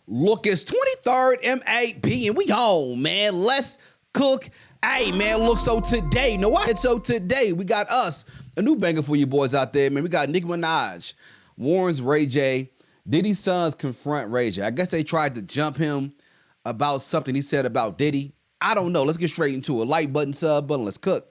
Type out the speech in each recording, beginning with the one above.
Look, it's 23rd MAP and we on, man. Let's cook. Hey, man, look, so today, today we got us a new banger for you boys out there, man. We got Nicki Minaj, WARNS, Ray J, Diddy's sons confront Ray J. I guess they tried to jump him about something he said about Diddy. I don't know. Let's get straight into it. Like button, sub button, let's cook.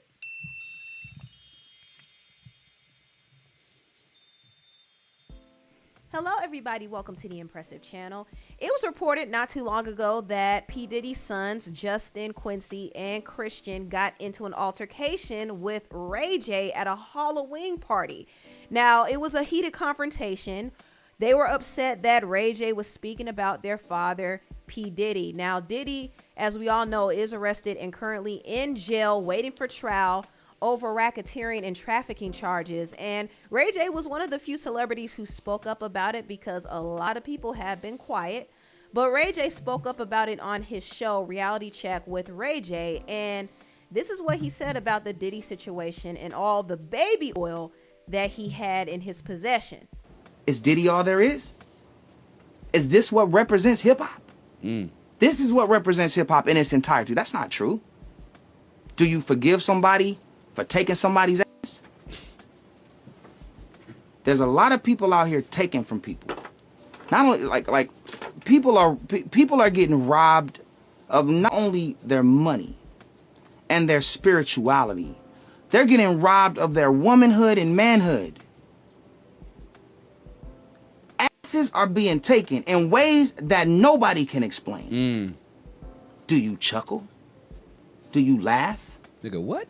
Hello, everybody. Welcome to the Impressive Channel. It was reported not too long ago that P. Diddy's sons, Justin, Quincy, and Christian, got into an altercation with Ray J at a Halloween party. Now, it was a heated confrontation. They were upset that Ray J was speaking about their father, P. Diddy. Now, Diddy, as we all know, is arrested and currently in jail waiting for trial over racketeering and trafficking charges. And Ray J was one of the few celebrities who spoke up about it because a lot of people have been quiet. But Ray J spoke up about it on his show, Reality Check with Ray J. And this is what he said about the Diddy situation and all the baby oil that he had in his possession. Is Diddy all there is? Is this what represents hip-hop? This is what represents hip-hop in its entirety. That's not true. Do you forgive somebody for taking somebody's ass? There's a lot of people out here taking from people. Not only like people are getting robbed of not only their money and their spirituality. They're getting robbed of their womanhood and manhood. Asses are being taken in ways that nobody can explain. Do you chuckle? Do you laugh? Nigga, what?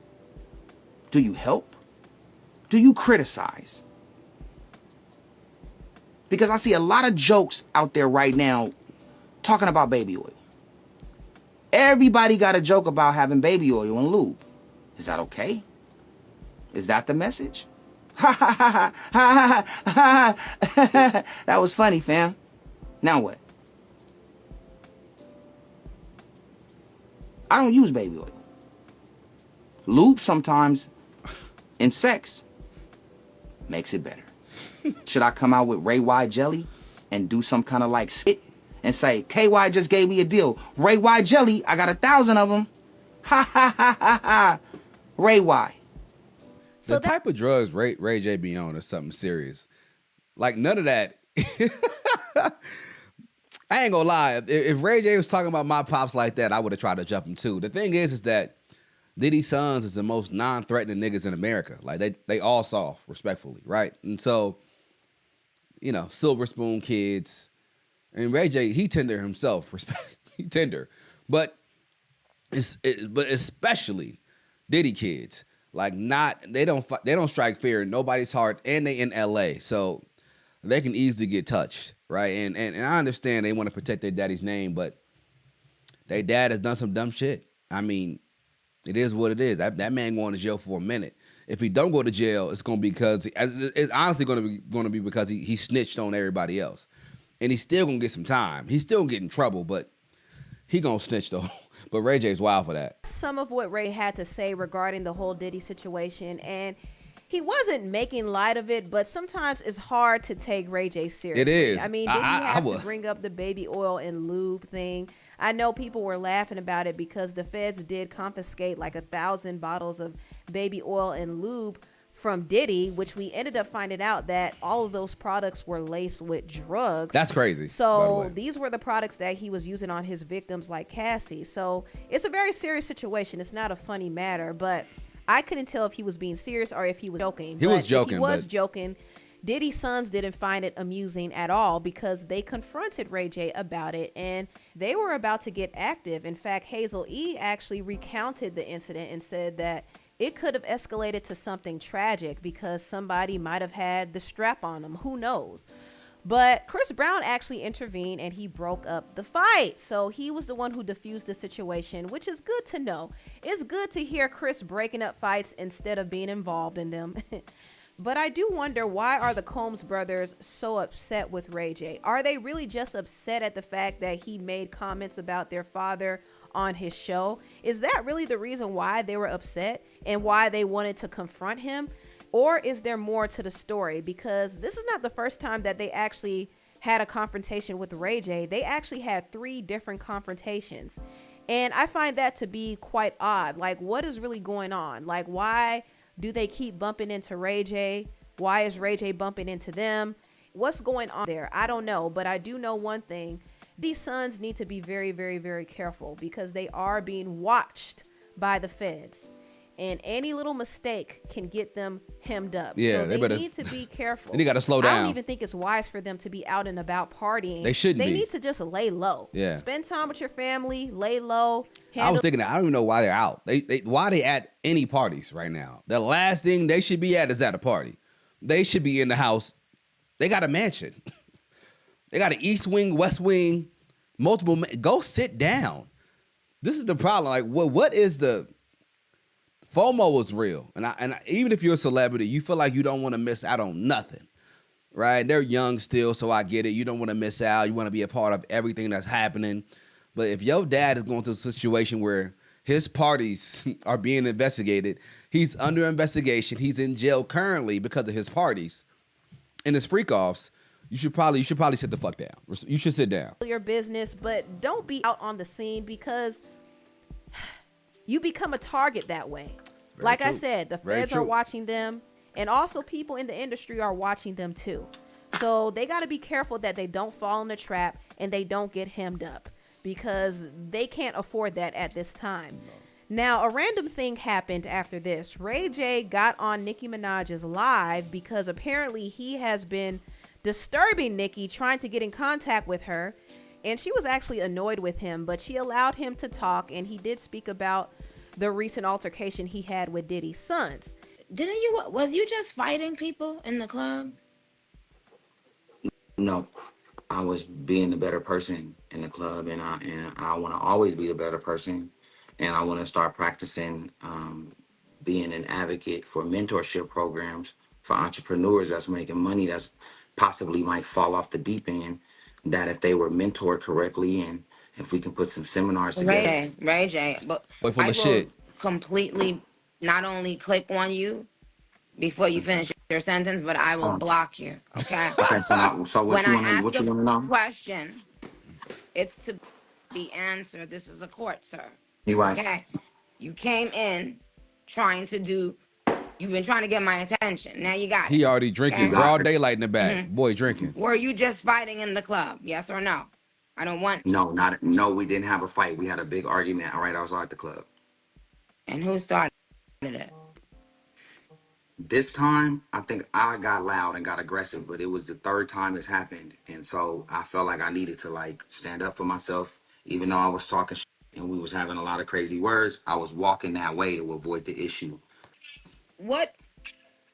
Do you help? Do you criticize? Because I see a lot of jokes out there right now talking about baby oil. Everybody got a joke about having baby oil and lube. Is that okay? Is that the message? Ha ha ha ha ha ha. That was funny, fam. Now what? I don't use baby oil. Lube sometimes in sex makes it better. Should I come out with Ray Y jelly and do some kind of like skit and say, KY just gave me a deal. Ray Y jelly, I got 1,000 of them. Ha ha ha ha ha. Ray Y. The type of drugs Ray J be on is something serious. Like none of that. I ain't gonna lie. If Ray J was talking about my pops like that, I would have tried to jump him too. The thing is that Diddy's sons is the most non-threatening niggas in America. Like they all soft, respectfully, right? And so, you know, silver spoon kids. And Ray J, he tender himself, he tender. But especially Diddy kids. Like they don't strike fear in nobody's heart, and they in LA, so they can easily get touched, right? And I understand they want to protect their daddy's name, but their dad has done some dumb shit. I mean, it is what it is. That man going to jail for a minute. If he don't go to jail, it's gonna be because it's honestly gonna be because he snitched on everybody else, and he's still gonna get some time. He's still getting in trouble, but he gonna snitch though. But Ray J's wild for that. Some of what Ray had to say regarding the whole Diddy situation, and he wasn't making light of it, but sometimes it's hard to take Ray J seriously. It is. I mean, did he have to bring up the baby oil and lube thing? I know people were laughing about it because the feds did confiscate like 1,000 bottles of baby oil and lube from Diddy, which we ended up finding out that all of those products were laced with drugs. That's crazy. So these were the products that he was using on his victims like Cassie. So it's a very serious situation. It's not a funny matter, but I couldn't tell if he was being serious or if he was joking. He was joking. If he was joking, Diddy's sons didn't find it amusing at all because they confronted Ray J about it and they were about to get active. In fact, Hazel E actually recounted the incident and said that it could have escalated to something tragic because somebody might have had the strap on them. Who knows? But Chris Brown actually intervened and he broke up the fight. So he was the one who diffused the situation, which is good to know. It's good to hear Chris breaking up fights instead of being involved in them. But I do wonder, why are the Combs brothers so upset with Ray J? Are they really just upset at the fact that he made comments about their father on his show? Is that really the reason why they were upset and why they wanted to confront him? Or is there more to the story? Because this is not the first time that they actually had a confrontation with Ray J. They actually had 3 different confrontations. And I find that to be quite odd. Like, what is really going on? Like, why do they keep bumping into Ray J? Why is Ray J bumping into them? What's going on there? I don't know. But I do know one thing. These sons need to be very, very, very careful because they are being watched by the feds. And any little mistake can get them hemmed up. Yeah, so they they better- need to be careful. They gotta slow I down. don't even think it's wise for them to be out and about partying. They shouldn't They be. need to just lay low. Yeah. Spend time with your family, lay low. I was thinking that. I don't even know why they're out. Why they at any parties right now? The last thing they should be at is at a party. They should be in the house. They got a mansion. They got an east wing, west wing, multiple. Go sit down. This is the problem. Like, what is the FOMO is real, and even if you're a celebrity, you feel like you don't want to miss out on nothing, right? They're young still, so I get it. You don't want to miss out. You want to be a part of everything that's happening. But if your dad is going through a situation where his parties are being investigated, he's under investigation, he's in jail currently because of his parties and his freak offs, you should probably sit the fuck down. You should sit down. your business, but don't be out on the scene because you become a target that way. Very Like I true. said, the Very feds are true. watching them, and also people in the industry are watching them too. So they got to be careful that they don't fall in the trap and they don't get hemmed up because they can't afford that at this time. Now, a random thing happened after this. Ray J got on Nicki Minaj's live because apparently he has been disturbing Nicki, trying to get in contact with her. And she was actually annoyed with him, but she allowed him to talk, and he did speak about the recent altercation he had with Diddy's sons. Was you just fighting people in the club? No, I was being the better person in the club, and I want to always be the better person, and I want to start practicing being an advocate for mentorship programs for entrepreneurs that's making money that's possibly might fall off the deep end. That if they were mentored correctly, and if we can put some seminars together. Ray J, but Boy, full I of will shit. completely not only click on you before you finish your sentence, but I will block you. Okay. Okay, so what When you I want to ask what you a want to know? question, it's to be answered. This is a court, sir. You right? Okay. You came in trying to do. You've been trying to get my attention. Now you got it. He already drinking. Okay? got Broad it. daylight in the back. Boy drinking. Were you just fighting in the club? Yes or no? I don't want. No, we didn't have a fight. We had a big argument right outside the club. And who started it? This time, I think I got loud and got aggressive, but it was the third time it's happened, and so I felt like I needed to like stand up for myself, even though I was talking shit and we was having a lot of crazy words. I was walking that way to avoid the issue. What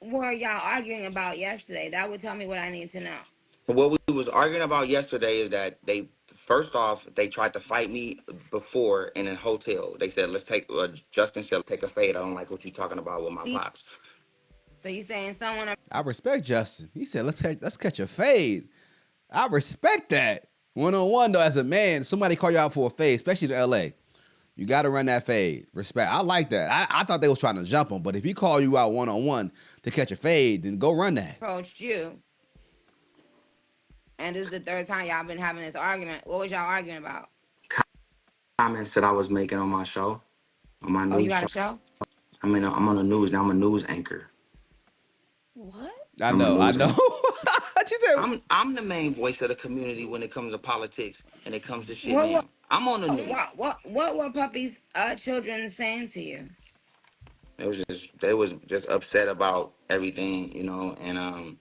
were y'all arguing about yesterday? That would tell me what I need to know. What we was arguing about yesterday is that they first off they tried to fight me before in a hotel. They said let's take Justin said take a fade. I don't like what you're talking about with my pops. So you saying someone I respect Justin. He said, let's catch a fade. I respect that. One on one though, as a man, somebody call you out for a fade, especially in LA. You got to run that fade. Respect. I like that. I thought they was trying to jump him, but if he call you out one on one to catch a fade, then go run that. approached you, and this is the third time y'all been having this argument, what was y'all arguing about? Comments that I was making on my show, on my Oh, you news got show. a show? I mean, I'm on the news now. I'm a news anchor. What? I I'm a know. news anchor. She said, I'm the main voice of the community when it comes to politics and it comes to shit What now. I'm on the news. what were Puppy's children saying to you? They was just upset about everything, and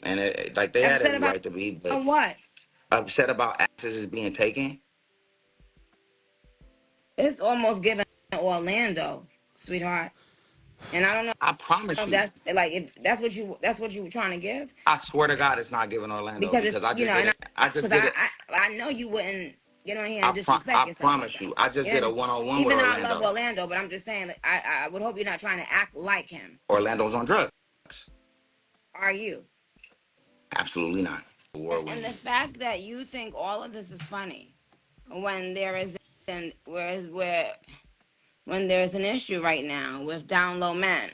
like they had Upset every about right to be, but what? upset about access being taken. It's almost giving Orlando, sweetheart. And I don't know I promise if you. that's like if that's what you were trying to give. I swear to God, it's not giving Orlando Because it's because I you just know, did and it. I just because did it. I know you wouldn't get on here and disrespect I yourself like promise that. you. I just You did a understand? one-on-one with Even though I love Orlando. Orlando, but I'm just saying that I would hope you're not trying to act like him. Orlando's on drugs. Are you? Absolutely not. And the fact that you think all of this is funny when there is when there's an issue right now with down low men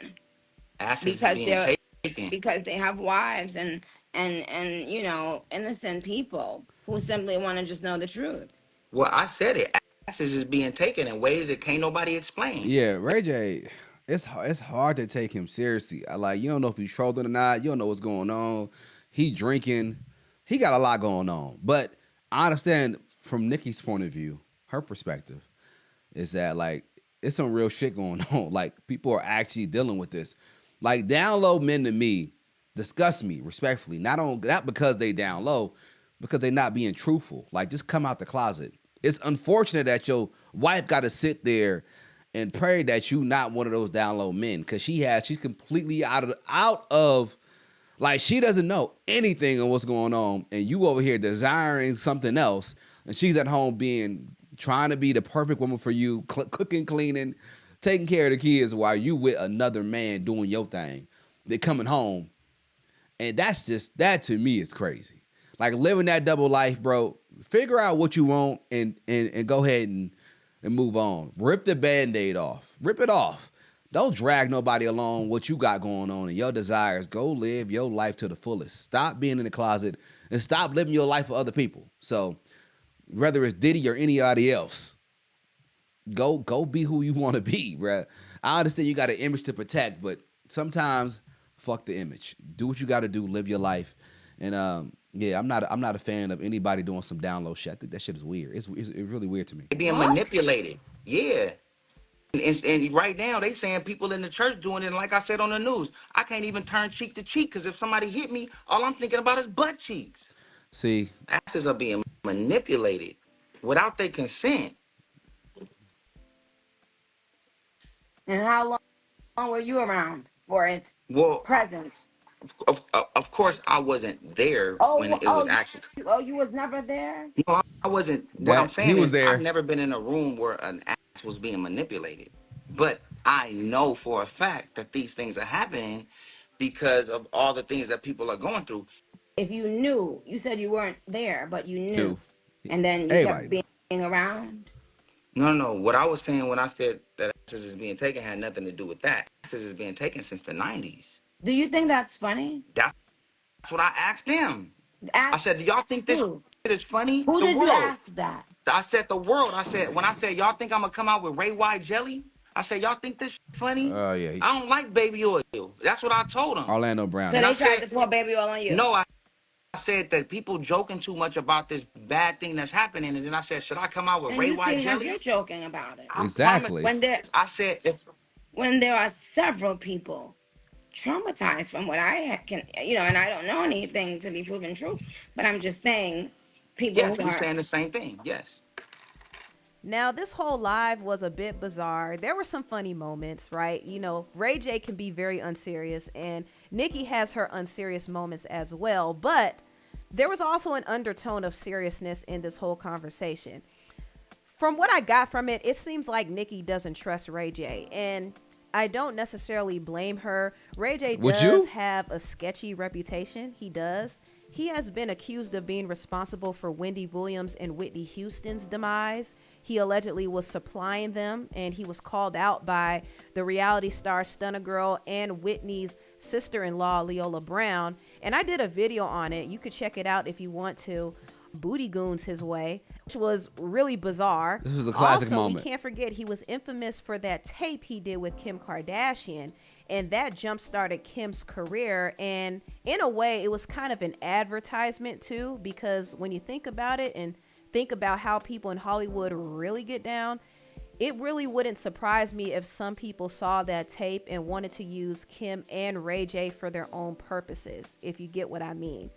Access is because being they're taken. because they have wives and innocent people. who simply want to just know the truth. Well, I said it. Asses is being taken in ways that can't nobody explain. Yeah, Ray J, it's hard to take him seriously. I like you don't know if he's trolling or not. You don't know what's going on. He drinking. He got a lot going on. But I understand from Nicki's point of view, her perspective is that like it's some real shit going on. Like people are actually dealing with this. Like down low men to me disgust me respectfully. Not because they down low, because they not being truthful. Like just come out the closet. It's unfortunate that your wife got to sit there and pray that you not one of those down low men because she's completely out of like she doesn't know anything on what's going on, and you over here desiring something else, and she's at home trying to be the perfect woman for you, cooking, cleaning, taking care of the kids while you with another man doing your thing. They're coming home, and that to me is crazy. Like living that double life, bro. Figure out what you want and go ahead and move on. Rip the band-aid off. Rip it off. Don't drag nobody along what you got going on and your desires. Go live your life to the fullest. Stop being in the closet and stop living your life for other people. So whether it's Diddy or anybody else, go be who you want to be, bruh. I understand you got an image to protect, but sometimes fuck the image. Do what you got to do. Live your life. And yeah, I'm not a fan of anybody doing some down low shit. I think that shit is weird. It's really weird to me. They being What? manipulated. Yeah. And right now they saying people in the church doing it. And like I said on the news, I can't even turn cheek to cheek because if somebody hit me, all I'm thinking about is butt cheeks. See, Asses are being manipulated without their consent. And how long were you around for it Well, present? of course I wasn't there when Oh, it was actually. you was never there? No, I wasn't. What I'm that he saying was is I've there. never been in a room where an ass was being manipulated. But I know for a fact that these things are happening because of all the things that people are going through. If you knew, you said you weren't there, but you knew, Knew. and then you kept Everybody knew. being around. No, no. What I was saying when I said that asses is being taken had nothing to do with that. Asses is being taken since the 90s. Do you think that's funny? That's what I asked them. I Ask said, do y'all think this who? shit is funny? Who The did you world. ask that? I said the world. I said, when I said, y'all think I'm going to come out with Ray White jelly? I said, y'all think this shit funny? Oh yeah, I don't like baby oil. That's what I told them. Orlando Brown. So And I they tried to said, pour baby oil on you. no, I said that people joking too much about this bad thing that's happening. And then I said, should I come out with And Ray you White seem as jelly? you're joking about it. I promise. Exactly. I said, When there are several people traumatized from what can, and I don't know anything to be proven true, but I'm just saying, people yes, who we are. saying the same thing. Yes. Now, this whole live was a bit bizarre. There were some funny moments, right? Ray J can be very unserious, and Nicki has her unserious moments as well. But there was also an undertone of seriousness in this whole conversation. From what I got from it, it seems like Nicki doesn't trust Ray J, and I don't necessarily blame her. Ray J Would does you? have a sketchy reputation. He does. He has been accused of being responsible for Wendy Williams and Whitney Houston's demise. He allegedly was supplying them, and he was called out by the reality star Stunna Girl and Whitney's sister-in-law, Leola Brown. And I did a video on it. You could check it out if you want to. Booty Goons his way, which was really bizarre. This was a classic also, moment. we can't forget he was infamous for that tape he did with Kim Kardashian, and that jump-started Kim's career. And in a way, it was kind of an advertisement too, because when you think about it and think about how people in Hollywood really get down, it really wouldn't surprise me if some people saw that tape and wanted to use Kim and Ray J for their own purposes, if you get what I mean.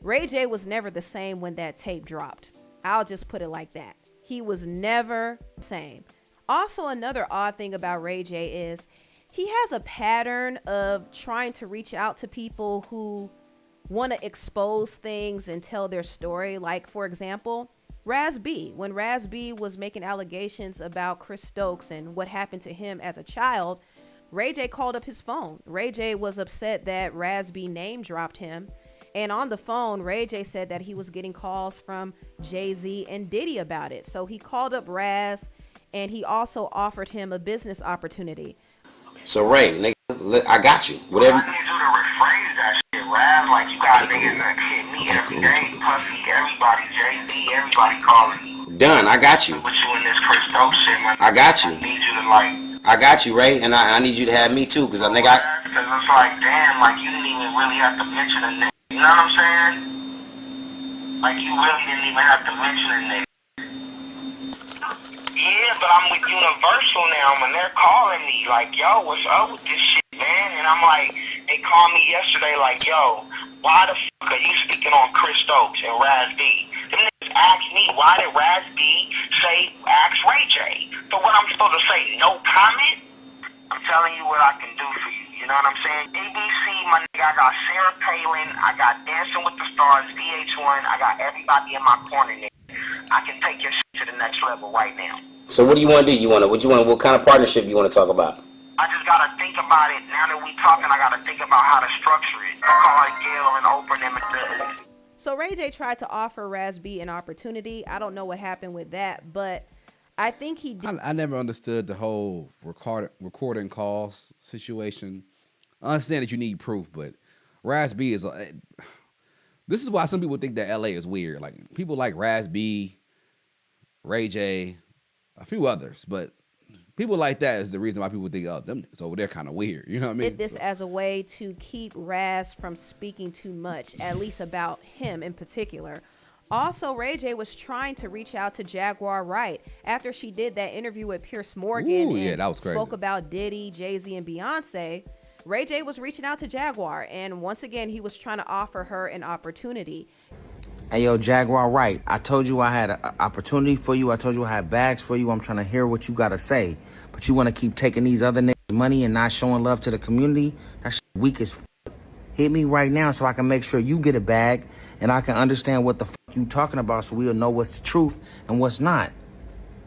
Ray J was never the same when that tape dropped. I'll just put it like that. He was never the same. Also, another odd thing about Ray J is he has a pattern of trying to reach out to people who want to expose things and tell their story. Like, for example, Raz B. When Raz B was making allegations about Chris Stokes and what happened to him as a child, Ray J called up his phone. Ray J was upset that Raz B name dropped him. And on the phone, Ray J said that he was getting calls from Jay-Z and Diddy about it. So he called up Raz, and he also offered him a business opportunity. So Ray, nigga, I got you. Whatever. I need you to rephrase that shit, Raz. Like you got niggas that hit me every day. Plus, everybody, Jay-Z, everybody calling me. Done. I got you. With you in this Chris Dope shit, man. I got you. I need you to like. I got you, Ray, and I need you to have me too, because I think Because it's like, damn, like you didn't even really have to mention a nigga. You know what I'm saying? Like you really didn't even have to mention a nigga. Yeah, but I'm with Universal now, and they're calling me like, yo, what's up with this shit, man? And I'm like, they called me yesterday like, yo, why the fuck are you speaking on Chris Stokes and Raz B? Them niggas asked me, why did Raz B say, ask Ray J? So what I'm supposed to say, no comment? I'm telling you what I can do for you. You know what I'm saying? ABC, my nigga, I got Sarah Palin, I got Dancing with the Stars, VH1, I got everybody in my corner, nigga. I can take your shit to the next level right now. So what do you want to do? What kind of partnership you want to talk about? I just gotta think about it. Now that we talking, I gotta think about how to structure it. Call it Gail and open them and So Ray J tried to offer Raz B an opportunity. I don't know what happened with that, but I think he did. I never understood the whole recording calls situation. I understand that you need proof, but Raz B is. This is why some people think that LA is weird. Like people like Raz B, Ray J, a few others, but people like that is the reason why people think, oh, them niggas over there kind of weird. You know what I mean? Did this as a way to keep Raz from speaking too much, at least about him in particular. Also, Ray J was trying to reach out to Jaguar Wright after she did that interview with Pierce Morgan and that was crazy. Spoke about Diddy, Jay-Z, and Beyonce. Ray J was reaching out to Jaguar, and once again, he was trying to offer her an opportunity. Hey, yo, Jaguar Wright, I told you I had an opportunity for you. I told you I had bags for you. I'm trying to hear what you got to say. But you want to keep taking these other niggas' money and not showing love to the community? That's weak as f***. Hit me right now so I can make sure you get a bag and I can understand what the f*** you talking about so we'll know what's the truth and what's not.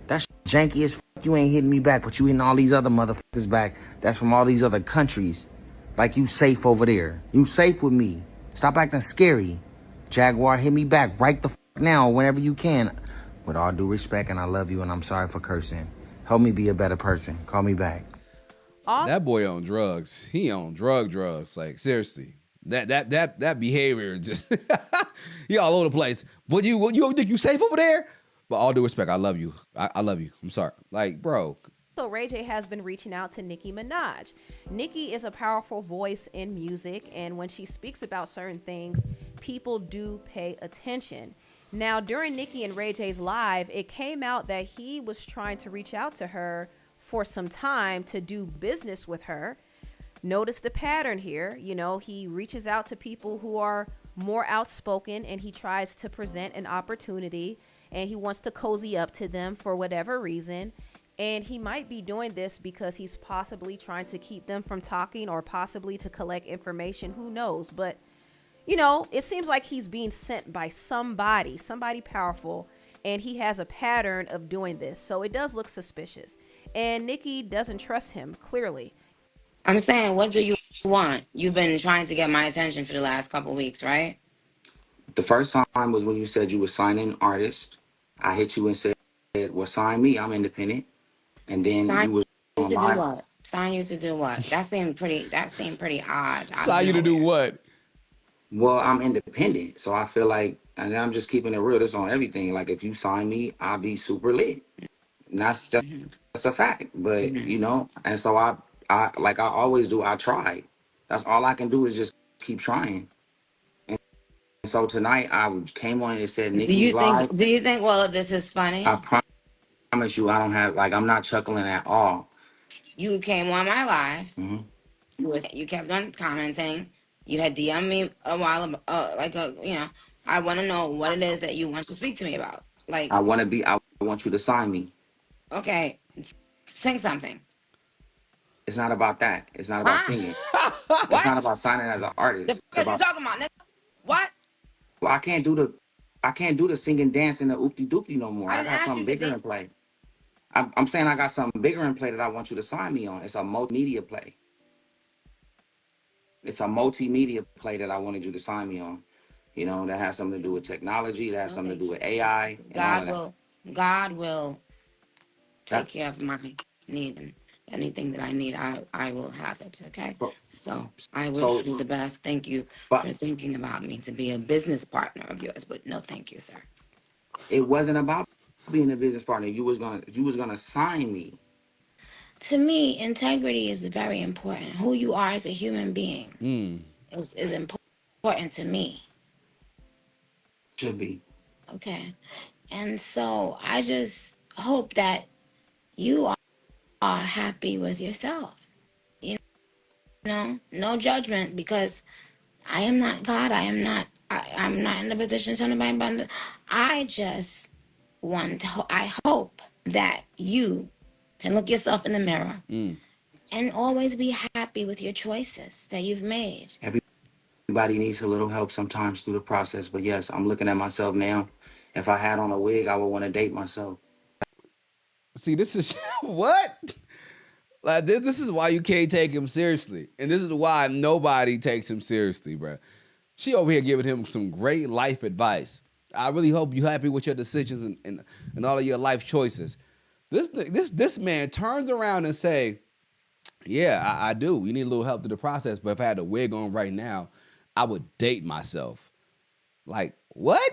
That's janky as f***. You ain't hitting me back, but you hitting all these other motherfuckers back. That's from all these other countries. Like you safe over there. You safe with me. Stop acting scary. Jaguar, hit me back right the f*** now whenever you can. With all due respect, and I love you, and I'm sorry for cursing. Help me be a better person. Call me back. That boy on drugs. He on drugs. Like seriously, that behavior just he all over the place. But you think you safe over there? But all due respect, I love you. I love you. I'm sorry. Like bro. So Ray J has been reaching out to Nicki Minaj. Nicki is a powerful voice in music, and when she speaks about certain things, people do pay attention. Now, during Nicki and Ray J's live, it came out that he was trying to reach out to her for some time to do business with her. Notice the pattern here. You know, he reaches out to people who are more outspoken and he tries to present an opportunity and he wants to cozy up to them for whatever reason. And he might be doing this because he's possibly trying to keep them from talking or possibly to collect information. Who knows? But, you know, it seems like he's being sent by somebody powerful, and he has a pattern of doing this. So it does look suspicious. And Nicki doesn't trust him, clearly. I'm saying, what do you want? You've been trying to get my attention for the last couple weeks, right? The first time was when you said you were signing artists. I hit you and said, well, sign me. I'm independent. And then sign you was on to live. Do what? Sign you to do what? That seemed pretty odd. Saw you to do what? Well, I'm independent, so I feel like, and I'm just keeping it real. This on everything. Like if you sign me, I'll be super lit. And that's just a fact. But you know, and so I like I always do. I try. That's all I can do is just keep trying. And so tonight I came on and said, Nicki's live. Do you think all of this is funny? I promise you, I don't have like I'm not chuckling at all. You came on my live. You kept on commenting. You had DM'd me a while ago, I want to know what it is that you want to speak to me about. Like, I want you to sign me. Okay, sing something. It's not about that. It's not about singing. It's not about signing as an artist. What are you talking about, nigga? What? Well, I can't do the singing, dancing, the oopty doopty no more. I got something bigger in play. I'm saying I got something bigger in play that I want you to sign me on. It's a multimedia play. It's a multimedia play that I wanted you to sign me on. You know, that has something to do with technology, that has something to do with AI. God will take care of my needs anything that I need, I will have it. Okay. But, So I wish so, you the best. Thank you for but thinking about me to be a business partner of yours. But no, thank you, sir. it wasn't about being a business partner. You was gonna sign me. To me, integrity is very important. Who you are as a human being Mm. is important to me. Should be. Okay. And so I just hope that you are happy with yourself. You know, no judgment, because I am not God. I'm not in the position to tell anybody about it. I just I hope that you can look yourself in the mirror Mm. and always be happy with your choices that you've made. Everybody needs a little help sometimes through the process. But yes, I'm looking at myself now. If I had on a wig, I would want to date myself. See, this is what? Like this is why you can't take him seriously, and this is why nobody takes him seriously, bro. She over here giving him some great life advice. I really hope you're happy with your decisions and all of your life choices. This man turns around and say, "Yeah, I do. You need a little help through the process, but if I had a wig on right now, I would date myself." Like what?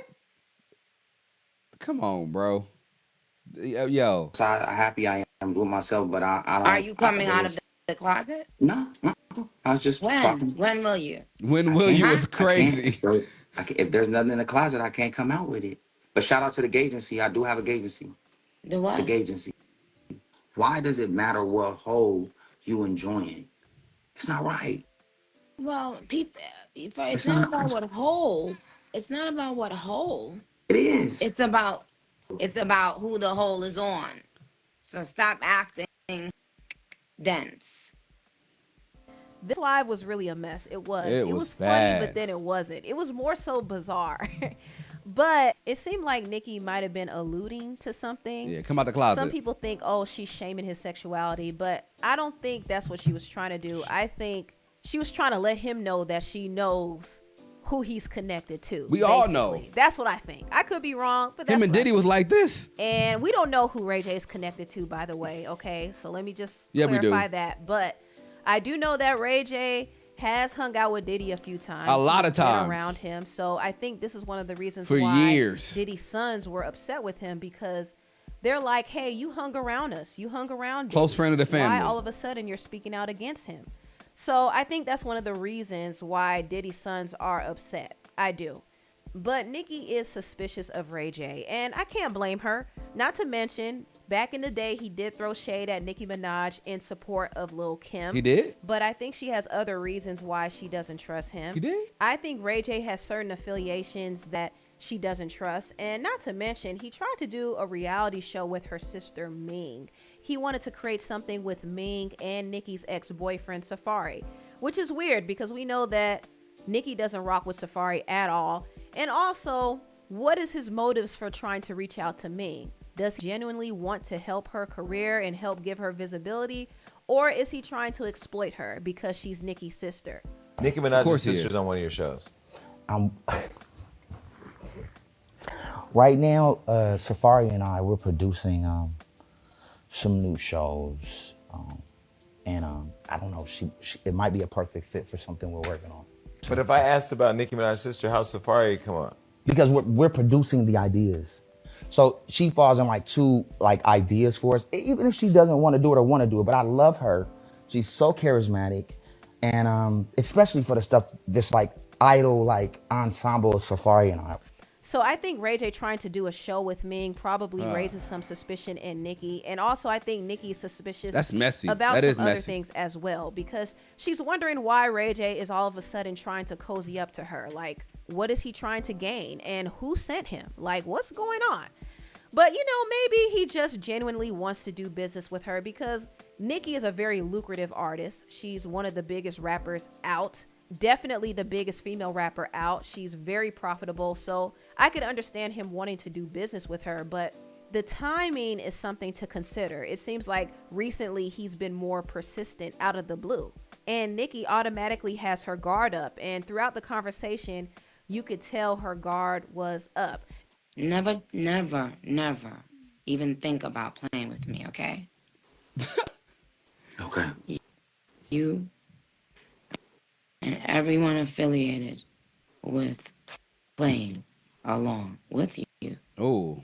Come on, bro. Yo, How happy I am with myself, but I Are don't. you I, coming but out of it's the closet? no, no. I was just When? talking. When will you? when I will you can't. Huh? is I can't. crazy. If there's nothing in the closet, I can't come out with it. But shout out to the agency. I do have a agency. The The what? agency. Why does it matter what hole you enjoying? It's not right. Well, people, it's It's not not. about what hole. It's not about what hole. It is. It's about who the hole is on. So stop acting dense. This live was really a mess. It was. It It was was funny, but bad. then it wasn't. It was more so bizarre. But it seemed like Nicki might have been alluding to something. Yeah, come out the Some closet. people think, oh, she's shaming his sexuality, but I don't think that's what she was trying to do. I think she was trying to let him know that she knows who he's connected to. We all know. That's what I think. I could be wrong, but that's Him and what I Diddy think. was like this. And we don't know who Ray J is connected to, by the way. Okay, so let me just Yeah, we do. clarify that. But I do know that Ray J has hung out with Diddy a few times. A lot He's of been times. around him. So I think this is one of the reasons For why years. Diddy's sons were upset with him, because they're like, hey, you hung around us. You hung around Diddy. Close friend of the family. Why all of a sudden you're speaking out against him? So I think that's one of the reasons why Diddy's sons are upset. I do. But Nicki is suspicious of Ray J, and I can't blame her. Not to mention, back in the day, he did throw shade at Nicki Minaj in support of Lil Kim. He did? But I think she has other reasons why she doesn't trust him. He did? I think Ray J has certain affiliations that she doesn't trust. And not to mention, he tried to do a reality show with her sister Ming. He wanted to create something with Ming and Nicki's ex-boyfriend Safari, which is weird because we know that Nicki doesn't rock with Safari at all. And also, what is his motives for trying to reach out to Ming? Does he genuinely want to help her career and help give her visibility? Or is he trying to exploit her because she's Nicki's sister? Nicki Minaj's course he sister's is. on one of your shows. Right now, Safari and I, we're producing some new shows. And I don't know, she it might be a perfect fit for something we're working on. But if I asked about Nicki Minaj's sister, how's Safari come on? Because we're producing the ideas. So she falls in like two like ideas for us, even if she doesn't want to do it or want to do it. But I love her. She's so charismatic. And especially for the stuff, this like idol, like ensemble of Safari and I. So I think Ray J trying to do a show with Ming probably raises some suspicion in Nicki. And also I think Nicki's suspicious That's messy. about That some is other messy. things as well, because she's wondering why Ray J is all of a sudden trying to cozy up to her. Like, what is he trying to gain? And who sent him? Like, what's going on? But, you know, maybe he just genuinely wants to do business with her because Nicki is a very lucrative artist. She's one of the biggest rappers out. Definitely the biggest female rapper out. She's very profitable. So I could understand him wanting to do business with her, but the timing is something to consider. It seems like recently he's been more persistent out of the blue. And Nicki automatically has her guard up. And throughout the conversation, you could tell her guard was up. Never, never, never even think about playing with me, okay? Okay. You and everyone affiliated with playing along with you Oh.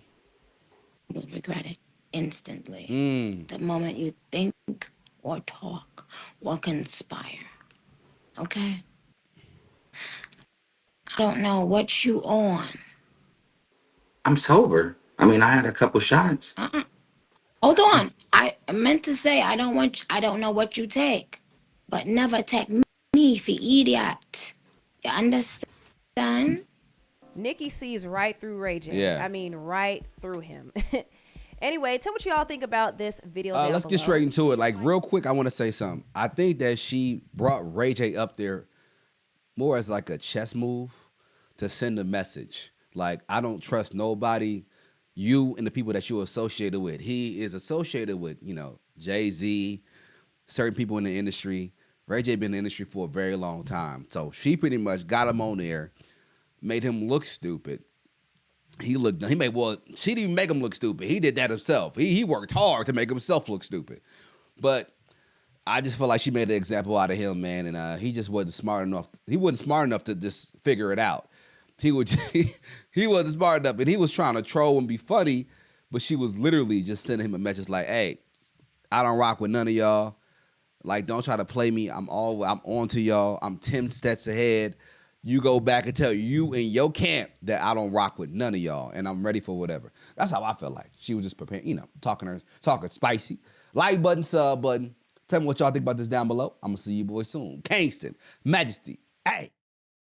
will regret it instantly. Mm. The moment you think or talk or conspire. Okay? I don't know what you on. I'm sober. I mean, I had a couple shots. Hold on. I meant to say I don't know what you take. But never take me for idiot. You understand? Nicki sees right through Ray J. Yeah. I mean, right through him. Anyway, tell what y'all think about this video down Let's get below. straight into it. Like real quick, I want to say something. I think that she brought Ray J up there more as like a chess move to send a message. Like, I don't trust nobody, you and the people that you're associated with. He is associated with, Jay-Z, certain people in the industry. Ray J been in the industry for a very long time. So she pretty much got him on there, made him look stupid. She didn't even make him look stupid. He did that himself. He worked hard to make himself look stupid. But I just feel like she made an example out of him, man, and he just wasn't smart enough. He wasn't smart enough to just figure it out. He wasn't smart enough, and he was trying to troll and be funny, but she was literally just sending him a message like, "Hey, I don't rock with none of y'all. Like, don't try to play me. I'm on to y'all. I'm 10 steps ahead. You go back and tell you in your camp that I don't rock with none of y'all, and I'm ready for whatever." That's how I felt like. She was just preparing, talking spicy. Like button, sub button. Tell me what y'all think about this down below. I'm gonna see you boys soon. Kingston, Majesty, hey.